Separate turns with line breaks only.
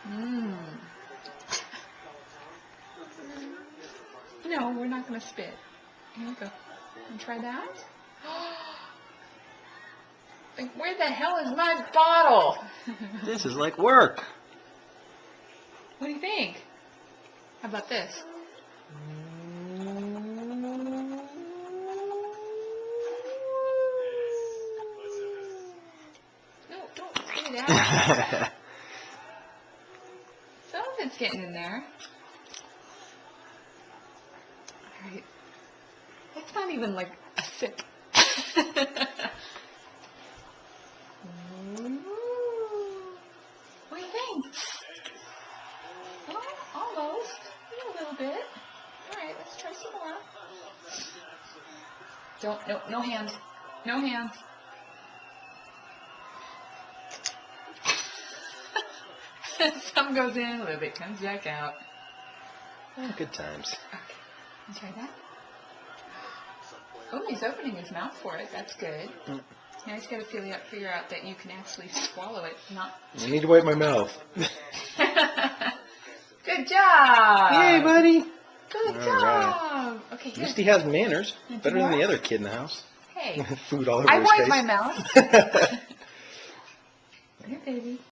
Mmm. No, we're not going to spit. Here you go. Want to try that? Like, where the hell is my bottle?
This is like work.
What do you think? How about this? No, don't spit it out. Some of it's getting in there. Alright. That's not even like a sip. What do you think? Well, almost. A little bit. Alright, let's try some more. No hands. No hands. Some goes in, a little bit comes back out.
Oh, good times.
Okay, let's try that. Oh, he's opening his mouth for it. That's good. Now he's got to figure out that you can actually swallow it, not...
I need to wipe my mouth.
Good job!
Yay, buddy!
Good
All
job!
right.
Okay,
At
here.
least he has manners.
Want
Better
some
than the
more?
other kid in the house.
Hey,
Food all over
I
his
wipe
face.
my mouth. Here, baby.